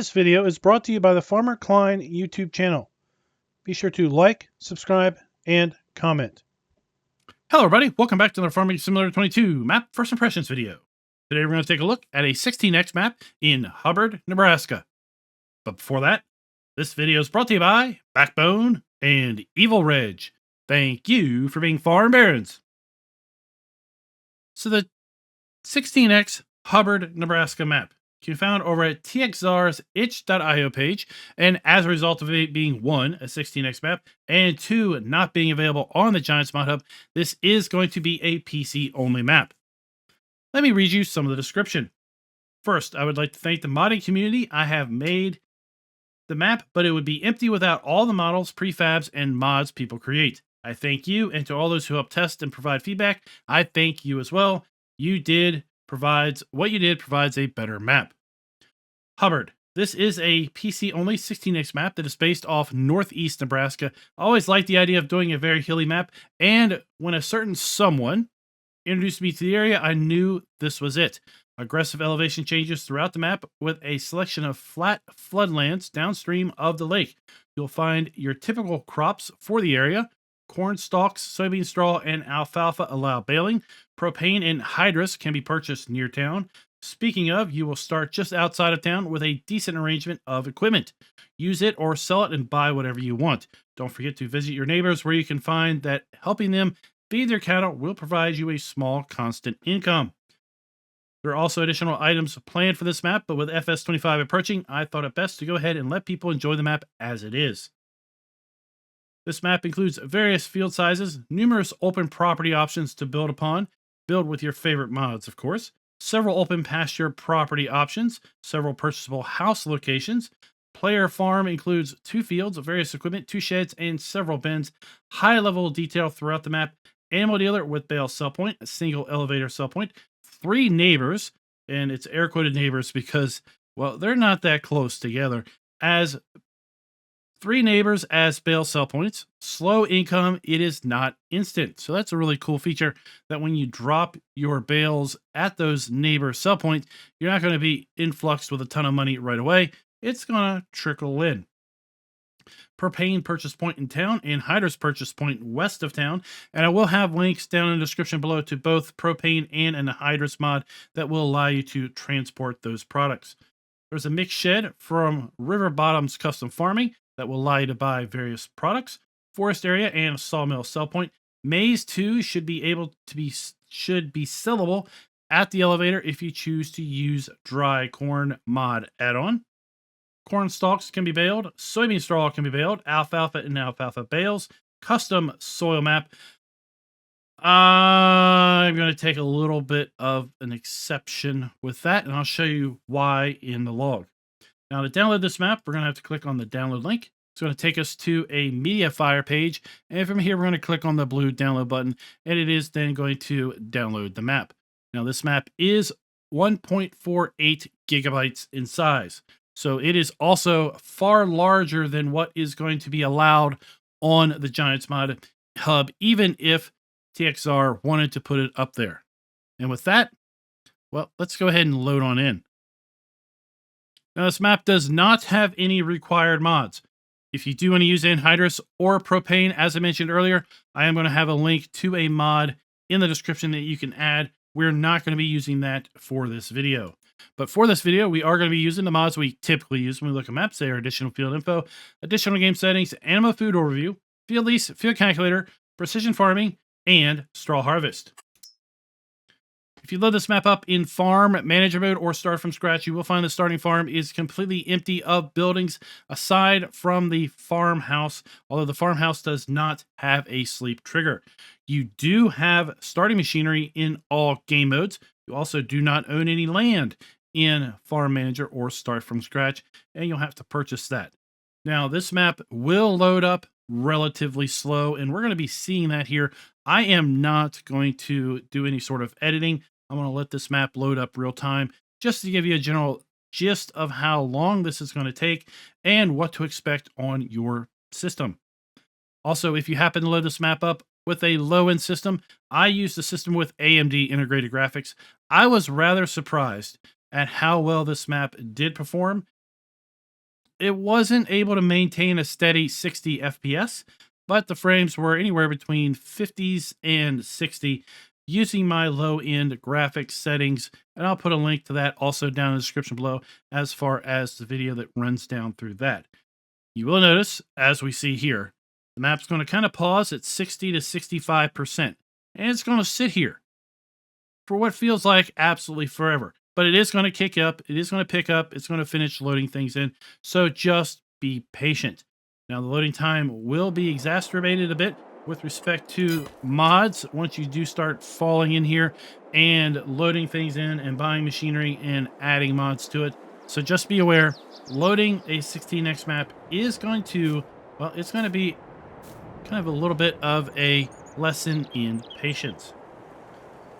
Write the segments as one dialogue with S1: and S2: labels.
S1: This video is brought to you by the Farmer Klein YouTube channel. Be sure to like, subscribe, and comment.
S2: Hello everybody, welcome back to the Farming Simulator 22 map first impressions video. Today we're going to take a look at a 16x map in Hubbard, Nebraska. But before that, this video is brought to you by Backbone and Evil Reg. Thank you for being farm barons. So the 16x Hubbard, Nebraska map can be found over at TXR's itch.io page, and as a result of it being one, a 16x map, and two, not being available on the Giants Mod Hub, this is going to be a PC only map. Let me read you some of the description. First, I would like to thank the modding community. I have made the map, but it would be empty without all the models, prefabs, and mods people create. I thank you, and to all those who help test and provide feedback, I thank you as well. What you did provides a better map. Hubbard. This is a PC-only 16x map that is based off northeast Nebraska. I always liked the idea of doing a very hilly map, and when a certain someone introduced me to the area, I knew this was it. Aggressive elevation changes throughout the map with a selection of flat floodlands downstream of the lake. You'll find your typical crops for the area. Corn stalks, soybean straw, and alfalfa allow baling. Propane and hydrous can be purchased near town. Speaking of, you will start just outside of town with a decent arrangement of equipment. Use it or sell it and buy whatever you want. Don't forget to visit your neighbors, where you can find that helping them feed their cattle will provide you a small constant income. There are also additional items planned for this map, but with FS25 approaching, I thought it best to go ahead and let people enjoy the map as it is. This map includes various field sizes, numerous open property options to build upon. Build with your favorite mods, of course. Several open pasture property options, several purchasable house locations. Player farm includes 2 fields, various equipment, 2 sheds, and several bins. High level detail throughout the map. Animal dealer with bale sell point, a single elevator sell point. 3 neighbors, and it's air quoted neighbors because, well, they're not that close together. As 3 neighbors as bale sell points. Slow income, it is not instant. So that's a really cool feature, that when you drop your bales at those neighbor sell points, you're not going to be influxed with a ton of money right away. It's going to trickle in. Propane purchase point in town and hydrous purchase point west of town. And I will have links down in the description below to both propane and an hydrous mod that will allow you to transport those products. There's a mixed shed from River Bottoms Custom Farming that will allow you to buy various products. Forest area and a sawmill sell point. Maize 2 should be sellable at the elevator if you choose to use dry corn mod add-on. Corn stalks can be baled. Soybean straw can be baled. Alfalfa and alfalfa bales. Custom soil map. I'm going to take a little bit of an exception with that, and I'll show you why in the log. Now, to download this map, we're going to have to click on the download link. It's going to take us to a MediaFire page, and from here, we're going to click on the blue download button, and it is then going to download the map. Now, this map is 1.48 gigabytes in size, so it is also far larger than what is going to be allowed on the Giants Mod Hub, even if TXR wanted to put it up there. And with that, well, let's go ahead and load on in. Now, this map does not have any required mods. If you do want to use anhydrous or propane, as I mentioned earlier, I am going to have a link to a mod in the description that you can add. We're not going to be using that for this video. But for this video, we are going to be using the mods we typically use when we look at maps. They are additional field info, additional game settings, animal food overview, field lease, field calculator, precision farming, and straw harvest. If you load this map up in farm manager mode or start from scratch, you will find the starting farm is completely empty of buildings aside from the farmhouse, although the farmhouse does not have a sleep trigger. You do have starting machinery in all game modes. You also do not own any land in farm manager or start from scratch, and you'll have to purchase that. Now, this map will load up relatively slow, and we're going to be seeing that here. I am not going to do any sort of editing. I'm going to let this map load up real time just to give you a general gist of how long this is going to take and what to expect on your system. Also, if you happen to load this map up with a low-end system, I used the system with AMD integrated graphics. I was rather surprised at how well this map did perform. it wasn't able to maintain a steady 60 FPS, but the frames were anywhere between 50s and 60 using my low-end graphics settings. And I'll put a link to that also down in the description below as far as the video that runs down through that. You will notice, as we see here, the map's going to kind of pause at 60 to 65%. And it's going to sit here for what feels like absolutely forever. But it is going to kick up. It is going to pick up. It's going to finish loading things in. So just be patient. Now, the loading time will be exacerbated a bit with respect to mods once you do start falling in here and loading things in and buying machinery and adding mods to it. So just be aware, loading a 16x map is going to, well, it's going to be kind of a little bit of a lesson in patience.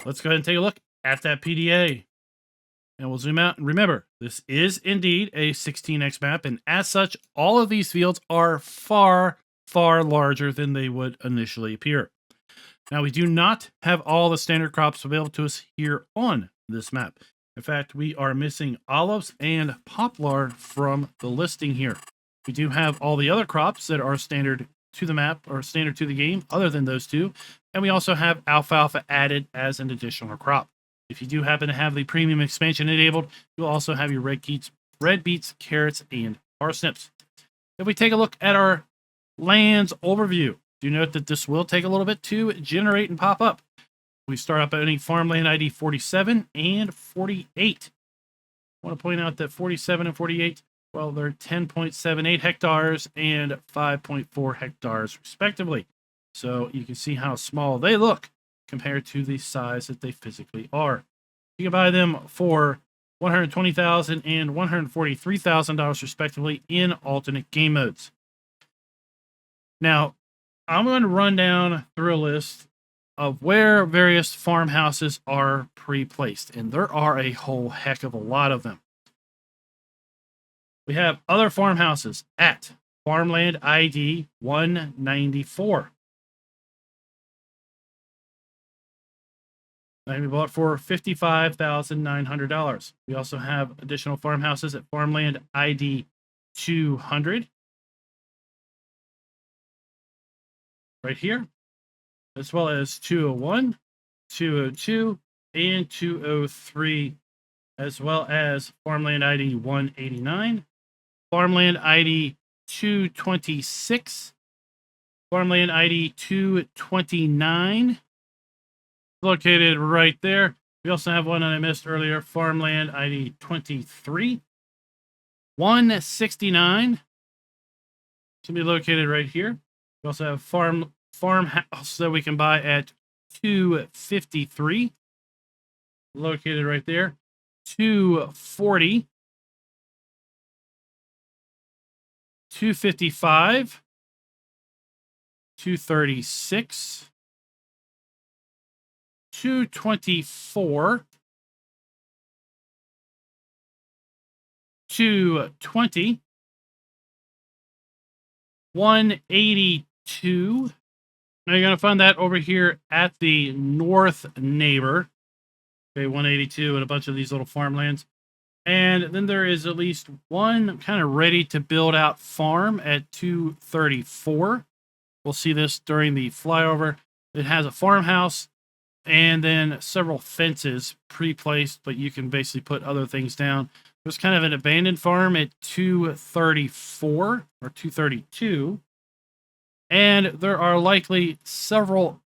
S2: Let's go ahead and take a look at that PDA. And we'll zoom out. And remember, this is indeed a 16x map. And as such, all of these fields are far, far larger than they would initially appear. Now, we do not have all the standard crops available to us here on this map. In fact, we are missing olives and poplar from the listing here. We do have all the other crops that are standard to the map or standard to the game other than those two. And we also have alfalfa added as an additional crop. If you do happen to have the premium expansion enabled, you'll also have your red beets, carrots, and parsnips. If we take a look at our lands overview, do note that this will take a little bit to generate and pop up. We start up at any farmland ID 47 and 48. I want to point out that 47 and 48, well, they're 10.78 hectares and 5.4 hectares, respectively. So you can see how small they look compared to the size that they physically are. You can buy them for $120,000 and $143,000, respectively, in alternate game modes. Now, I'm going to run down through a list of where various farmhouses are pre-placed, and there are a whole heck of a lot of them. We have other farmhouses at Farmland ID 194. And we bought for $55,900. We also have additional farmhouses at Farmland ID 200. Right here. As well as 201, 202, and 203. As well as Farmland ID 189. Farmland ID 226. Farmland ID 229. Located right there. We also have one that I missed earlier, Farmland ID 23. 169 to be located right here. We also have farmhouse that we can buy at 253, located right there. 240, 255, 236. 224, 220, 182. Now you're going to find that over here at the north neighbor. Okay, 182 and a bunch of these little farmlands. And then there is at least one kind of ready to build out farm at 234. We'll see this during the flyover. It has a farmhouse and then several fences pre-placed, but you can basically put other things down. There's kind of an abandoned farm at 234 or 232. And there are likely several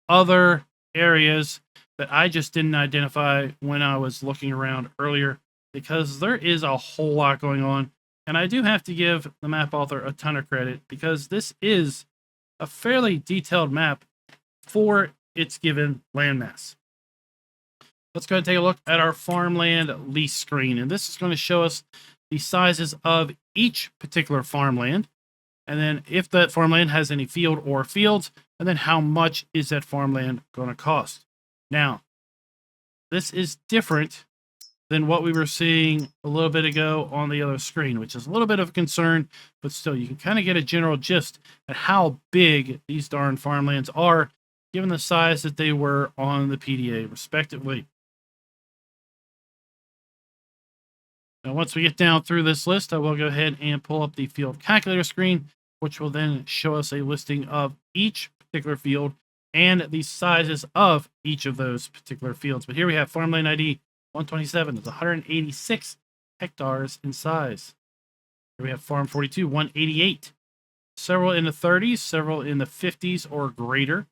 S2: other areas that I just didn't identify when I was looking around earlier, because there is a whole lot going on. And I do have to give the map author a ton of credit, because this is a fairly detailed map for its given landmass. Let's go ahead and take a look at our farmland lease screen. And this is going to show us the sizes of each particular farmland. And then if that farmland has any field or fields, and then how much is that farmland going to cost. Now, this is different than what we were seeing a little bit ago on the other screen, which is a little bit of a concern, but still you can kind of get a general gist at how big these darn farmlands are, given the size that they were on the PDA, respectively. Now, once we get down through this list, I will go ahead and pull up the field calculator screen, which will then show us a listing of each particular field and the sizes of each of those particular fields. But here we have farmland ID 127. It's 186 hectares in size. Here we have farm 42, 188. Several in the 30s, several in the 50s or greater.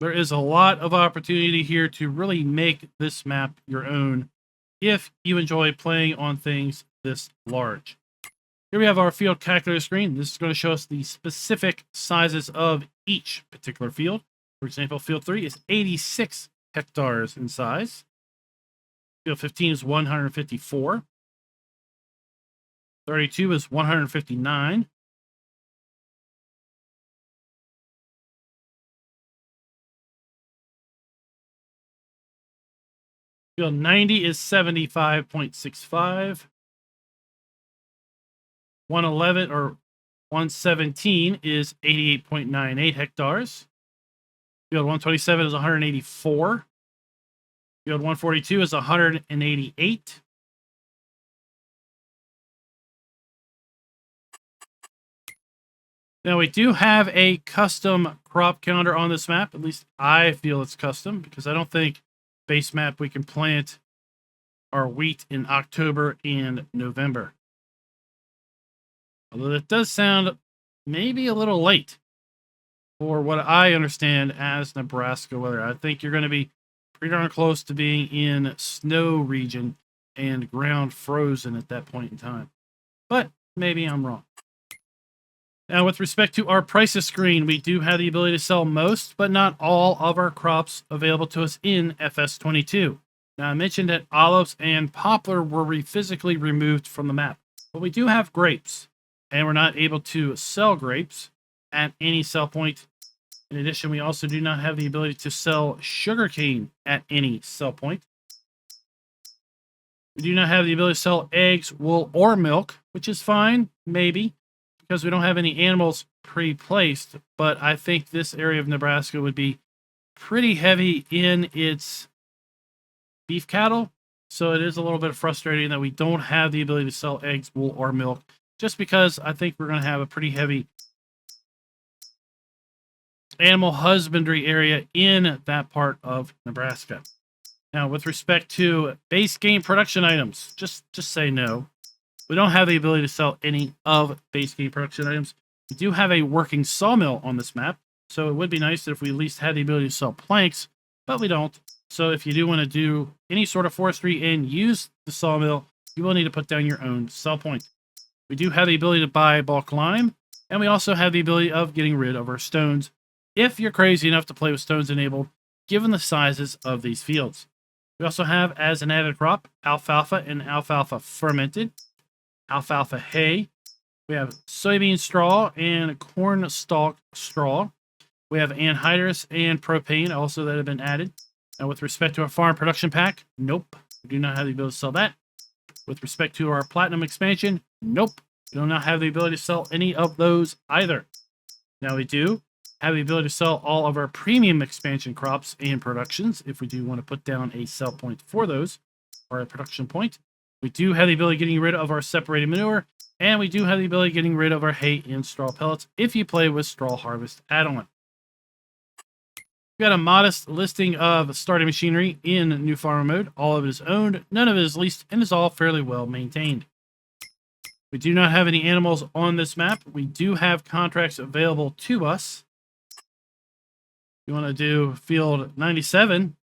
S2: There is a lot of opportunity here to really make this map your own if you enjoy playing on things this large. Here we have our field calculator screen. This is going to show us the specific sizes of each particular field. For example, field 3 is 86 hectares in size. Field 15 is 154. 32 is 159. Field 90 is 75.65. 111 or 117 is 88.98 hectares. Field 127 is 184. Field 142 is 188. Now, we do have a custom crop counter on this map. At least I feel it's custom, because I don't think base map we can plant our wheat in October and November. Although that does sound maybe a little late for what I understand as Nebraska weather. I think you're going to be pretty darn close to being in snow region and ground frozen at that point in time. But maybe I'm wrong. Now, with respect to our prices screen, we do have the ability to sell most, but not all of our crops available to us in FS22. Now, I mentioned that olives and poplar were physically removed from the map, but we do have grapes, and we're not able to sell grapes at any sell point. In addition, we also do not have the ability to sell sugarcane at any sell point. We do not have the ability to sell eggs, wool, or milk, which is fine, maybe, because we don't have any animals pre-placed, but I think this area of Nebraska would be pretty heavy in its beef cattle, so it is a little bit frustrating that we don't have the ability to sell eggs, wool, or milk, just because I think we're going to have a pretty heavy animal husbandry area in that part of Nebraska. Now, with respect to base game production items, just say no. We don't have the ability to sell any of base game production items. We do have a working sawmill on this map, so it would be nice if we at least had the ability to sell planks, but we don't. So if you do want to do any sort of forestry and use the sawmill, you will need to put down your own sell point. We do have the ability to buy bulk lime, and we also have the ability of getting rid of our stones, if you're crazy enough to play with stones enabled, given the sizes of these fields. We also have, as an added crop, alfalfa and alfalfa fermented, alfalfa hay. We have soybean straw and corn stalk straw. We have anhydrous and propane also that have been added. Now, with respect to our farm production pack, nope, we do not have the ability to sell that. With respect to our platinum expansion, nope, we do not have the ability to sell any of those either. Now, we do have the ability to sell all of our premium expansion crops and productions if we do want to put down a sell point for those, or a production point. We do have the ability of getting rid of our separated manure, and we do have the ability of getting rid of our hay and straw pellets if you play with Straw Harvest add-on. We've got a modest listing of starting machinery in New Farmer Mode. All of it is owned, none of it is leased, and is all fairly well maintained. We do not have any animals on this map. We do have contracts available to us. You want to do field 97.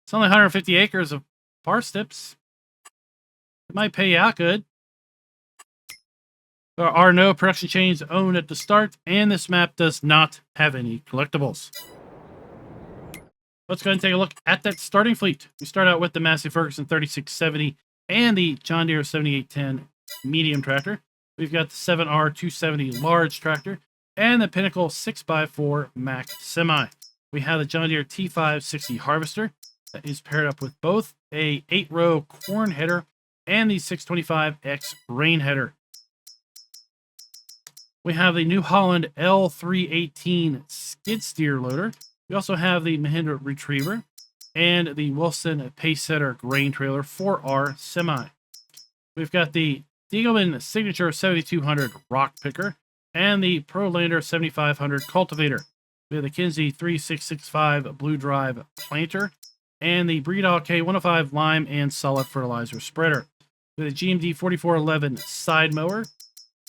S2: It's only 150 acres of parsnips. It might pay you out good. There are no production chains owned at the start, and this map does not have any collectibles. Let's go ahead and take a look at that starting fleet. We start out with the Massey Ferguson 3670 and the John Deere 7810 medium tractor. We've got the 7R 270 large tractor and the Pinnacle 6x4 Mac semi. We have the John Deere T560 harvester that is paired up with both a 8-row corn header and the 625X grain header. We have the New Holland L318 skid steer loader We also have the Mahindra Retriever and the Wilson Pacesetter grain trailer for our semi. We've got the Diegelman Signature 7200 rock picker and the Prolander 7500 cultivator. We have the Kinsey 3665 Blue Drive planter and the Breedall K105 lime and solid fertilizer spreader. We have the GMD 4411 side mower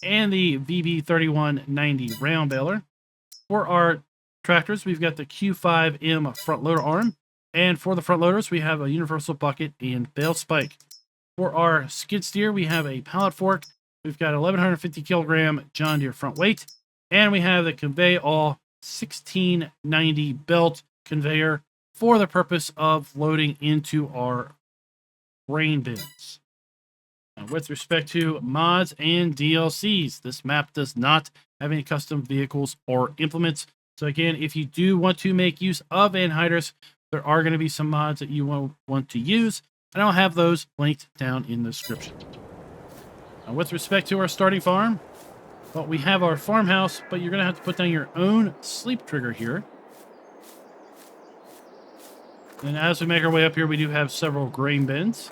S2: and the VB 3190 round baler. For our tractors, we've got the Q5M front loader arm, and for the front loaders, we have a universal bucket and bale spike. For our skid steer, we have a pallet fork. We've got 1150 kilogram John Deere front weight, and we have the Convey All 1690 belt conveyor for the purpose of loading into our grain bins. Now, with respect to mods and DLCs, this map does not have any custom vehicles or implements. So again, if you do want to make use of anhydrous, there are going to be some mods that you will want to use, and I'll have those linked down in the description. Now, with respect to our starting farm, well, we have our farmhouse, but you're going to have to put down your own sleep trigger here. And as we make our way up here, we do have several grain bins.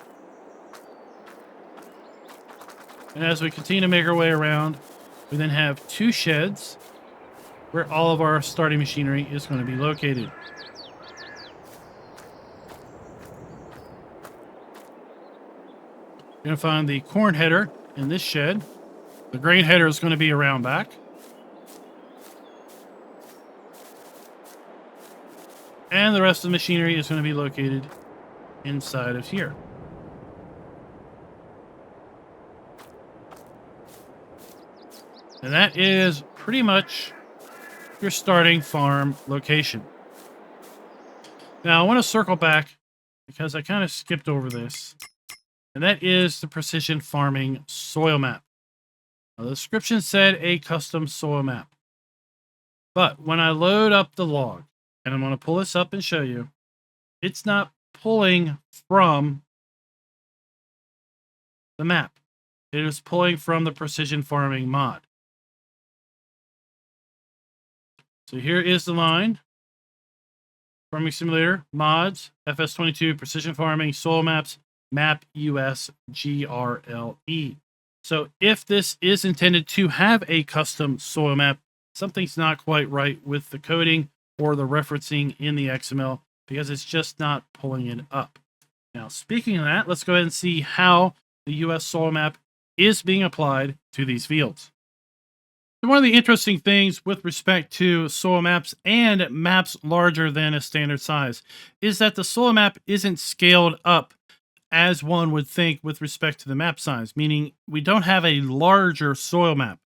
S2: And as we continue to make our way around, we then have two sheds where all of our starting machinery is going to be located. You're going to find the corn header in this shed. The grain header is going to be around back. And the rest of the machinery is going to be located inside of here. And that is pretty much your starting farm location. Now, I want to circle back because I kind of skipped over this. And that is the precision farming soil map. Now, the description said a custom soil map. But when I load up the log, and I'm going to pull this up and show you, it's not pulling from the map. It is pulling from the precision farming mod. So here is the line. Farming Simulator, mods, FS22, precision farming, soil maps, map US GRLE. So if this is intended to have a custom soil map, something's not quite right with the coding or the referencing in the XML because it's just not pulling it up. Now, speaking of that, let's go ahead and see how the US soil map is being applied to these fields. One of the interesting things with respect to soil maps and maps larger than a standard size is that the soil map isn't scaled up as one would think with respect to the map size, meaning we don't have a larger soil map.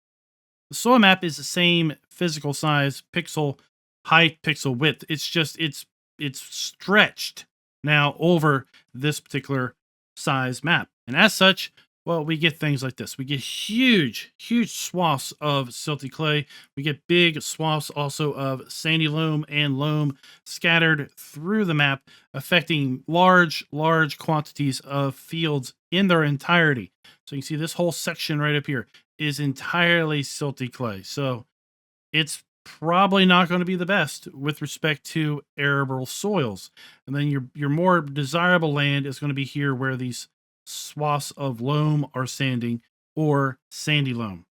S2: The soil map is the same physical size, pixel height, pixel width. It's just, it's stretched now over this particular size map. And as such, well, we get things like this. We get huge swaths of silty clay. We get big swaths also of sandy loam and loam scattered through the map, affecting large quantities of fields in their entirety. So you can see this whole section right up here is entirely silty clay. So it's probably not going to be the best with respect to arable soils. And then your more desirable land is going to be here where these swaths of loam are sanding or sandy loam.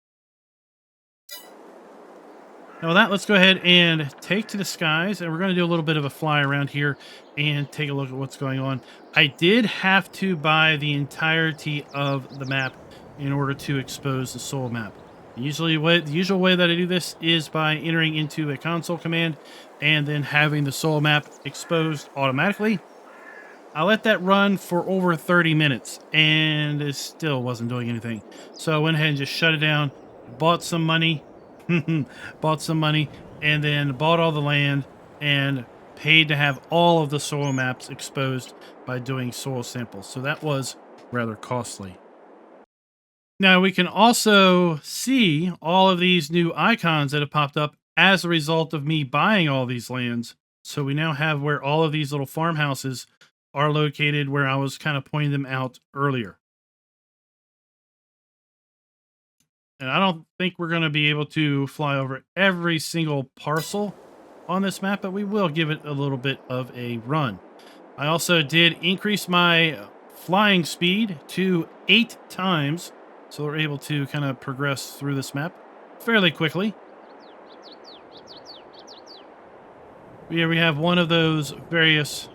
S2: Now with that, let's go ahead and take to the skies, and we're going to do a little bit of a fly around here and take a look at what's going on. I did have to buy the entirety of the map in order to expose the soil map. The usual way that I do this is by entering into a console command and then having the soil map exposed automatically. I let that run for over 30 minutes and it still wasn't doing anything. So I went ahead and just shut it down, bought some money, and then bought all the land and paid to have all of the soil maps exposed by doing soil samples. So that was rather costly. Now we can also see all of these new icons that have popped up as a result of me buying all these lands. So we now have where all of these little farmhouses are located, where I was kind of pointing them out earlier. And I don't think we're going to be able to fly over every single parcel on this map, but we will give it a little bit of a run. I also did increase my flying speed to 8 times, so we're able to kind of progress through this map fairly quickly. Here we have one of those various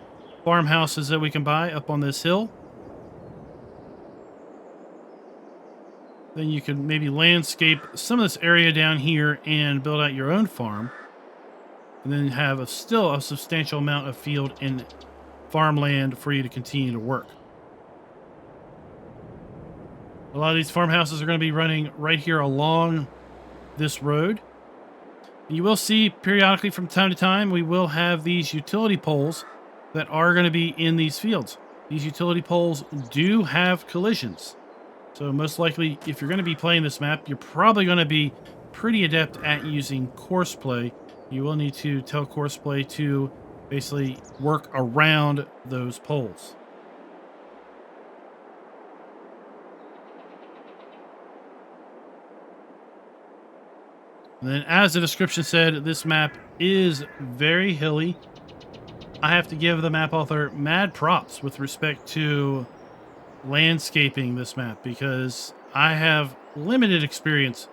S2: farmhouses that we can buy up on this hill. Then you can maybe landscape some of this area down here and build out your own farm. And then have still a substantial amount of field and farmland for you to continue to work. A lot of these farmhouses are going to be running right here along this road. And you will see periodically from time to time, we will have these utility poles that are going to be in these fields. These utility poles do have collisions. So most likely, if you're going to be playing this map, you're probably going to be pretty adept at using courseplay. You will need to tell courseplay to basically work around those poles. And then, as the description said, this map is very hilly. I have to give the map author mad props with respect to landscaping this map, because I have limited experience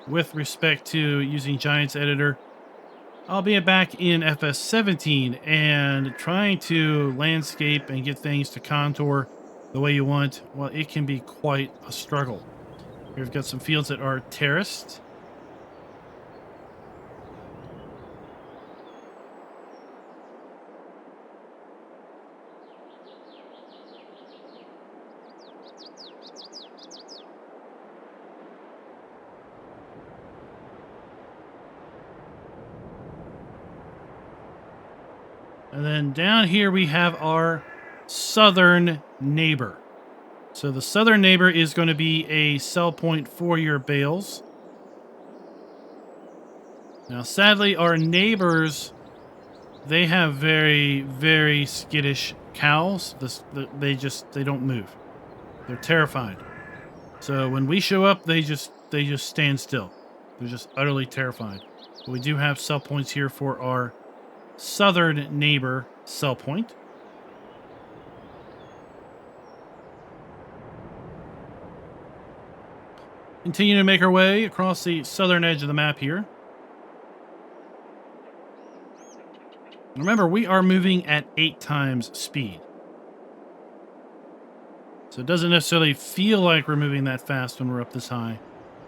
S2: with respect to using Giants Editor. I'll be back in FS17 and trying to landscape and get things to contour the way you want. Well, it can be quite a struggle. Here we've got some fields that are terraced. And then down here we have our southern neighbor. So the southern neighbor is going to be a sell point for your bales. Now, sadly, our neighbors, they have very, very skittish cows. They don't move. They're terrified. So when we show up, they just stand still. They're just utterly terrified. But we do have sell points here for our southern neighbor sell point. Continue to make our way across the southern edge of the map here. Remember, we are moving at 8 times speed. So it doesn't necessarily feel like we're moving that fast when we're up this high.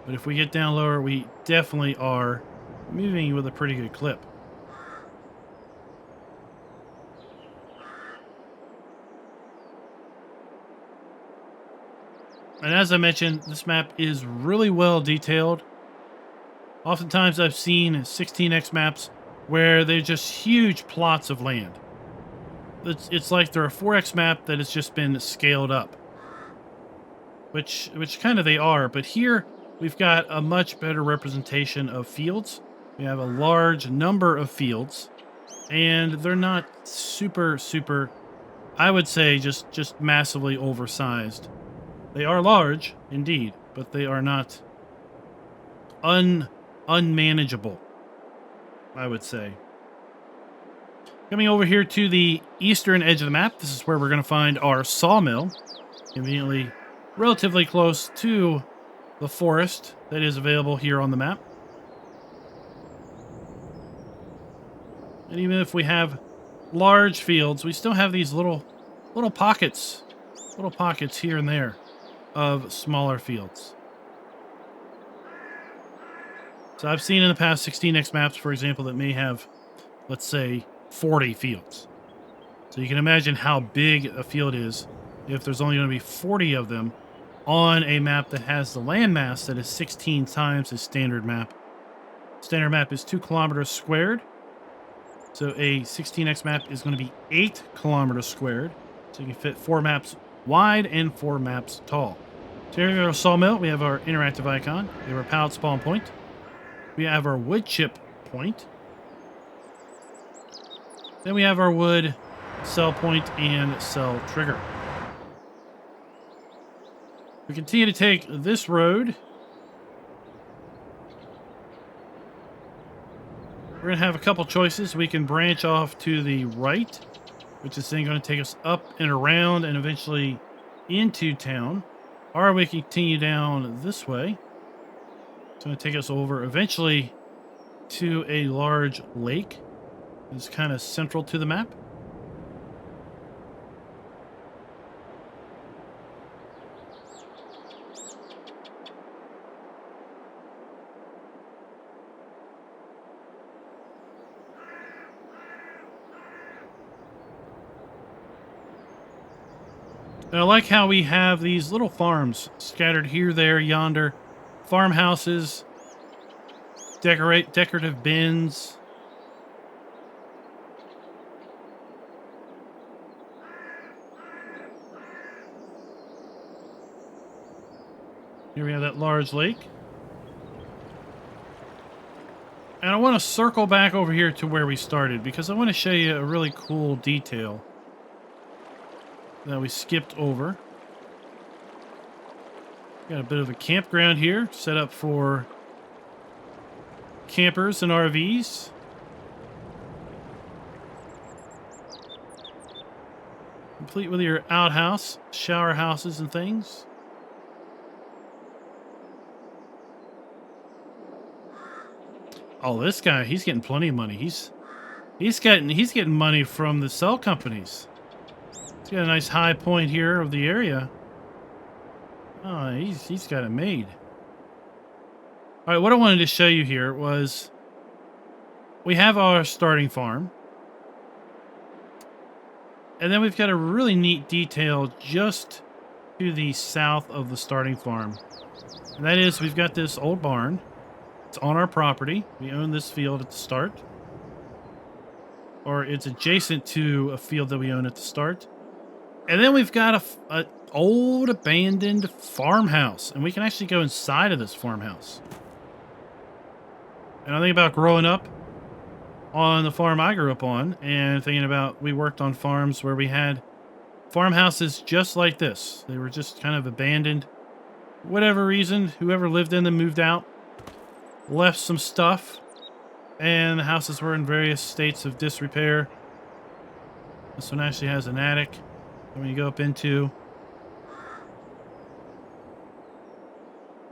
S2: But if we get down lower, we definitely are moving with a pretty good clip. And as I mentioned, this map is really well detailed. Oftentimes I've seen 16x maps where they're just huge plots of land. It's like they're a 4x map that has just been scaled up. Which kind of they are, but here we've got a much better representation of fields. We have a large number of fields, and they're not super, I would say just massively oversized. They are large, indeed, but they are not unmanageable, I would say. Coming over here to the eastern edge of the map, this is where we're going to find our sawmill, conveniently relatively close to the forest that is available here on the map. And even if we have large fields, we still have these little pockets here and there of smaller fields. So I've seen in the past 16x maps, for example, that may have, let's say, 40 fields. So you can imagine how big a field is if there's only going to be 40 of them on a map that has the landmass that is 16 times the standard map. Standard map is 2 kilometers squared. So a 16x map is going to be 8 kilometers squared. So you can fit 4 maps wide and 4 maps tall. So here we have our sawmill. We have our interactive icon. We have our pallet spawn point. We have our wood chip point. Then we have our wood sell point and sell trigger. We continue to take this road. we're going to have a couple choices. We can branch off to the right, which is then going to take us up and around and eventually into town. Or we can continue down this way. It's going to take us over eventually to a large lake. It's kind of central to the map. And I like how we have these little farms scattered here, there, yonder. Farmhouses, decorative bins. Here we have that large lake. And I want to circle back over here to where we started because I want to show you a really cool detail that we skipped over. Got a bit of a campground here set up for campers and RVs. Complete with your outhouse, shower houses and things. Oh, this guy, he's getting plenty of money. He's getting money from the cell companies. He's got a nice high point here of the area. Oh, he's got it made. All right, what I wanted to show you here was we have our starting farm. And then we've got a really neat detail just to the south of the starting farm. And that is we've got this old barn. It's on our property. We own this field at the start. Or it's adjacent to a field that we own at the start. And then we've got a old abandoned farmhouse. And we can actually go inside of this farmhouse. And I think about growing up on the farm I grew up on and thinking about we worked on farms where we had farmhouses just like this. They were just kind of abandoned. Whatever reason, whoever lived in them moved out, left some stuff, and the houses were in various states of disrepair. This one actually has an attic that when you go up into,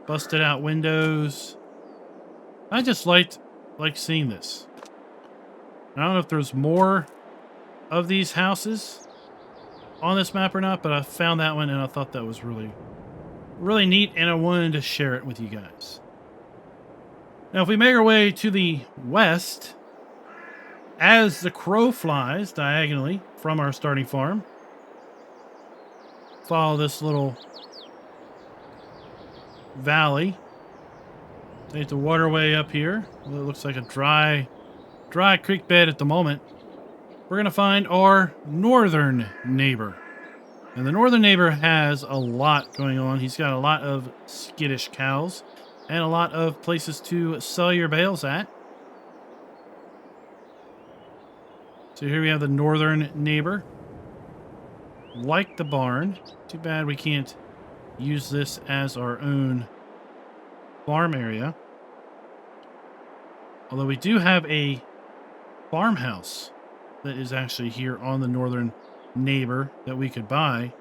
S2: busted out windows. I just like seeing this. I don't know if there's more of these houses on this map or not, but I found that one and I thought that was really, really neat, and I wanted to share it with you guys. Now, if we make our way to the west, as the crow flies diagonally from our starting farm, follow this little valley. Take the waterway up here. Well, it looks like a dry creek bed at the moment. We're going to find our northern neighbor. And the northern neighbor has a lot going on. He's got a lot of skittish cows and a lot of places to sell your bales at. So here we have the northern neighbor. Like the barn. Too bad we can't use this as our own farm area. Although we do have a farmhouse that is actually here on the northern neighbor that we could buy.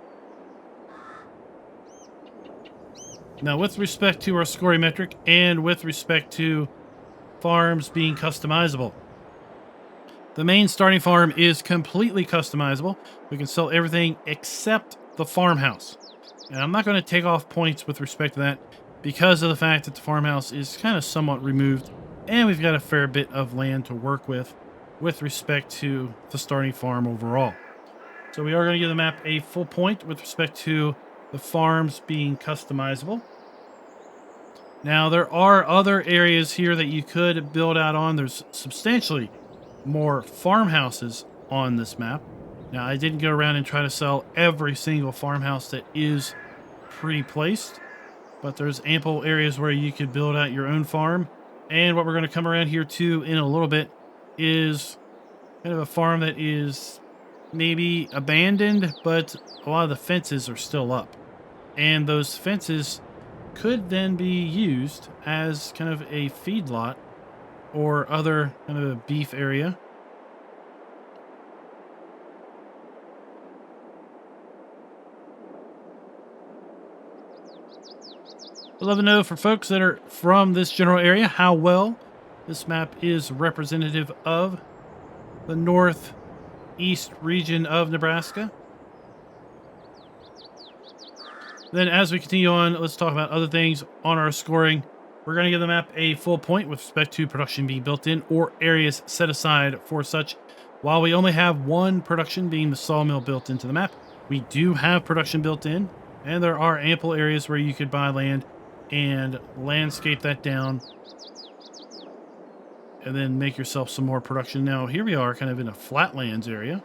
S2: Now, with respect to our scoring metric and with respect to farms being customizable, the main starting farm is completely customizable. We can sell everything except the farmhouse. And I'm not going to take off points with respect to that because of the fact that the farmhouse is kind of somewhat removed and we've got a fair bit of land to work with respect to the starting farm overall. So we are going to give the map a full point with respect to the farms being customizable. Now, there are other areas here that you could build out on. There's substantially more farmhouses on this map. Now, I didn't go around and try to sell every single farmhouse that is pre-placed, but there's ample areas where you could build out your own farm. And what we're going to come around here to in a little bit is kind of a farm that is maybe abandoned, but a lot of the fences are still up. And those fences could then be used as kind of a feedlot or other kind of a beef area. I'd love to know for folks that are from this general area how well this map is representative of the northeast region of Nebraska. Then as we continue on, let's talk about other things on our scoring. We're going to give the map a full point with respect to production being built in or areas set aside for such. While we only have one production, being the sawmill, built into the map, we do have production built in, and there are ample areas where you could buy land and landscape that down and then make yourself some more production. Now, here we are kind of in a flatlands area.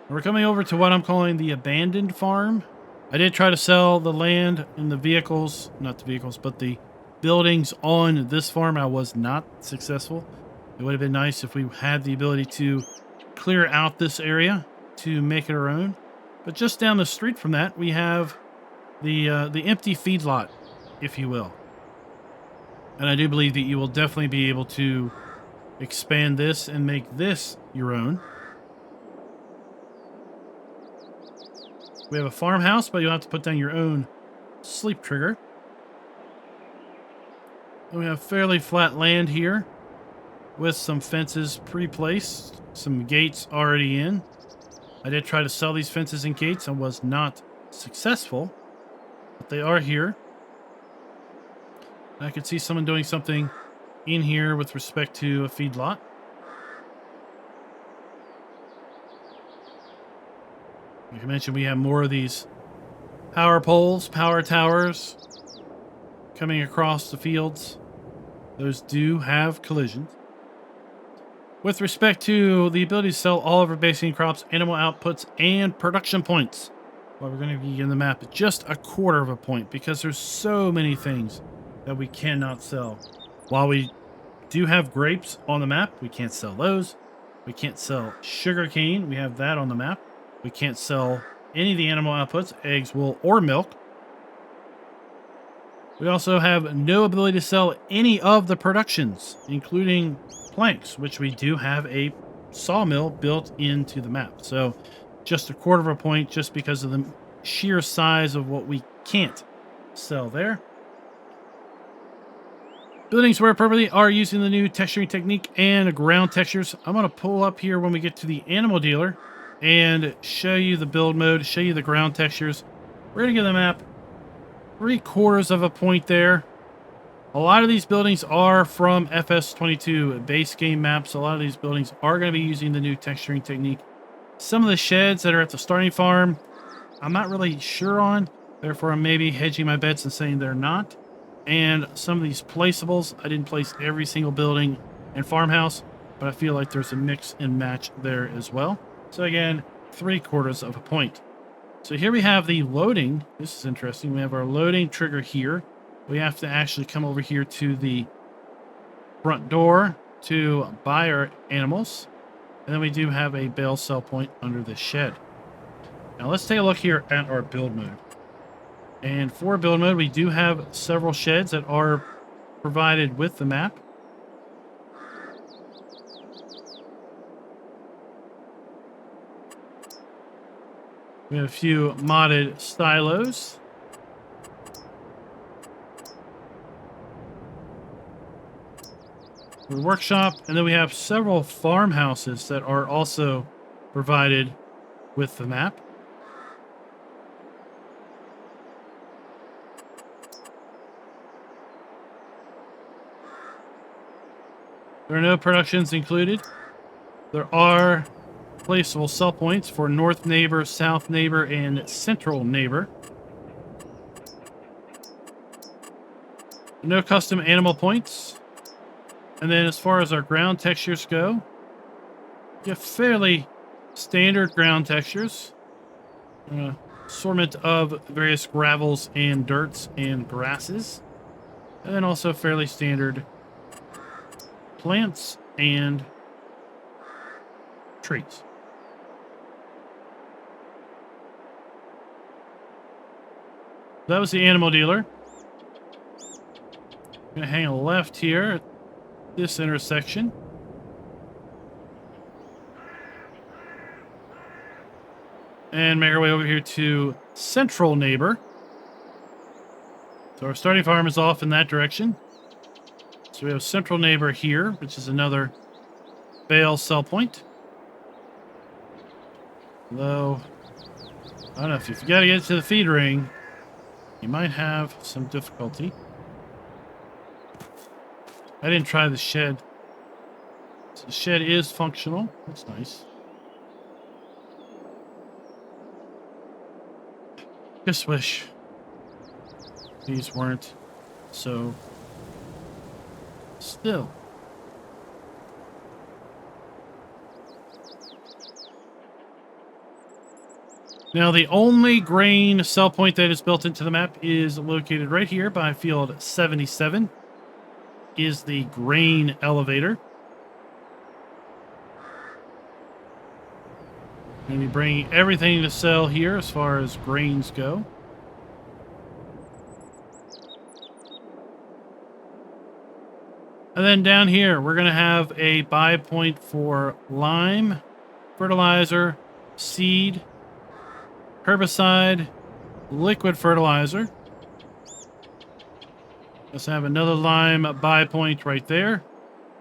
S2: We're coming over to what I'm calling the abandoned farm. I did try to sell the land and the vehicles, not the vehicles, but the buildings on this farm. I was not successful. It would have been nice if we had the ability to clear out this area to make it our own. But just down the street from that, we have the empty feedlot, if you will. And I do believe that you will definitely be able to expand this and make this your own. We have a farmhouse, but you'll have to put down your own sleep trigger. And we have fairly flat land here with some fences pre-placed, some gates already in. I did try to sell these fences and gates and was not successful, but they are here. I could see someone doing something in here with respect to a feedlot. Like I mentioned, we have more of these power poles, power towers coming across the fields. Those do have collisions. With respect to the ability to sell all of our basic crops, animal outputs, and production points, well, we're going to be in the map at just a quarter of a point because there's so many things that we cannot sell. While we do have grapes on the map, we can't sell those. We can't sell sugar cane. We have that on the map. We can't sell any of the animal outputs, eggs, wool, or milk. We also have no ability to sell any of the productions, including planks, which we do have a sawmill built into the map. So just a quarter of a point just because of the sheer size of what we can't sell there. Buildings where appropriately are using the new texturing technique and ground textures. I'm going to pull up here when we get to the animal dealer and show you the build mode, show you the ground textures. We're going to give the map 3/4 of a point there. A lot of these buildings are from FS22 base game maps. A lot of these buildings are going to be using the new texturing technique. Some of the sheds that are at the starting farm, I'm not really sure on. Therefore, I'm maybe hedging my bets and saying they're not. And some of these placeables, I didn't place every single building and farmhouse, but I feel like there's a mix and match there as well. So again, 3/4 of a point. So here we have the loading. This is interesting. We have our loading trigger here. We have to actually come over here to the front door to buy our animals. And then we do have a bale sell point under the shed. Now let's take a look here at our build mode. And for build mode, we do have several sheds that are provided with the map. We have a few modded silos. The workshop, and then we have several farmhouses that are also provided with the map. There are no productions included. There are placeable sell points for north neighbor, south neighbor, and central neighbor. No custom animal points. And then as far as our ground textures go, you have fairly standard ground textures. Assortment of various gravels and dirts and grasses. And then also fairly standard plants and trees. That was the animal dealer. Gonna hang a left here at this intersection. And make our way over here to Central Neighbor. So our starting farm is off in that direction. So we have Central Neighbor here, which is another bale sell point. Though, I don't know, if you got to get to the feed ring, you might have some difficulty. I didn't try the shed. So the shed is functional. That's nice. Just wish these weren't so still. Now, the only grain sell point that is built into the map is located right here by field 77. Is the grain elevator. Going to be bringing everything to sell here as far as grains go. And then down here, we're going to have a buy point for lime, fertilizer, seed, herbicide, liquid fertilizer. Let's have another lime buy point right there.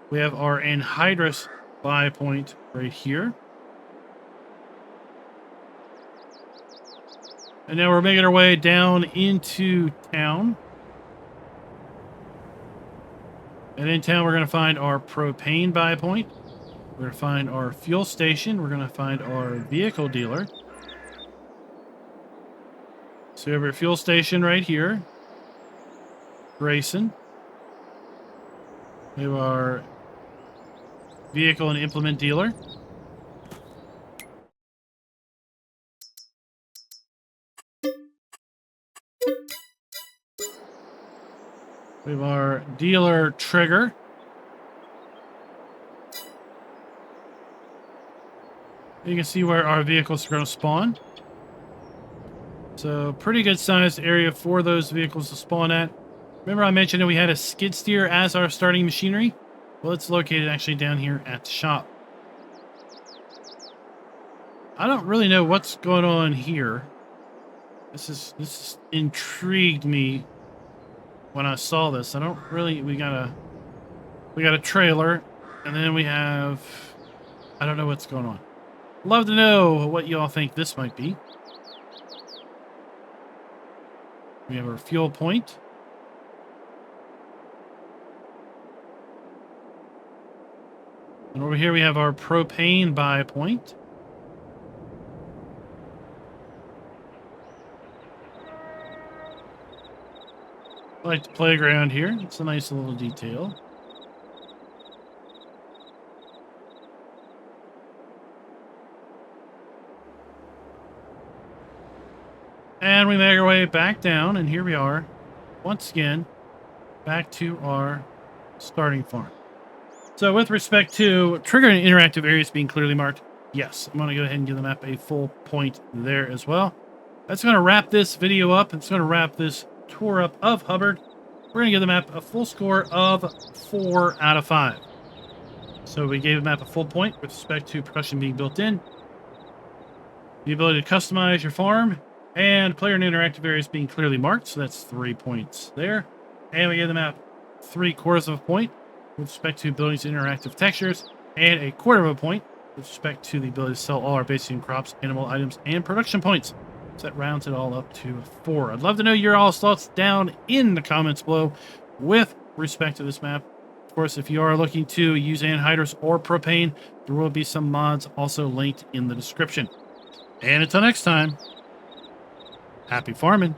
S2: We have our anhydrous buy point right here. And now we're making our way down into town. And in town, we're going to find our propane buy point. We're going to find our fuel station. We're going to find our vehicle dealer. So we have our fuel station right here. Grayson. We have our vehicle and implement dealer. We have our dealer trigger. You can see where our vehicles are going to spawn. So pretty good sized area for those vehicles to spawn at. Remember I mentioned that we had a skid steer as our starting machinery? Well, it's located actually down here at the shop. I don't really know what's going on here. This intrigued me when I saw this. I don't really, we got a trailer, and then we have, I don't know what's going on. Love to know what y'all think this might be. We have our fuel point. And over here we have our propane buy point. I like the playground here. It's a nice little detail. And we make our way back down, and here we are, once again, back to our starting farm. So with respect to triggering interactive areas being clearly marked, yes, I'm going to go ahead and give the map a full point there as well. That's going to wrap this video up. It's going to wrap this tour up of Hubbard. We're going to give the map a full score of 4 out of 5. So we gave the map a full point with respect to production being built in, the ability to customize your farm, and player and interactive areas being clearly marked. So that's 3 points there. And we gave the map 3/4 of a point with respect to abilities to interactive textures, and 1/4 of a point with respect to the ability to sell all our basic crops, animal items, and production points. So that rounds it all up to 4. I'd love to know your all's thoughts down in the comments below with respect to this map. Of course, if you are looking to use anhydrous or propane, there will be some mods also linked in the description. And until next time, happy farming.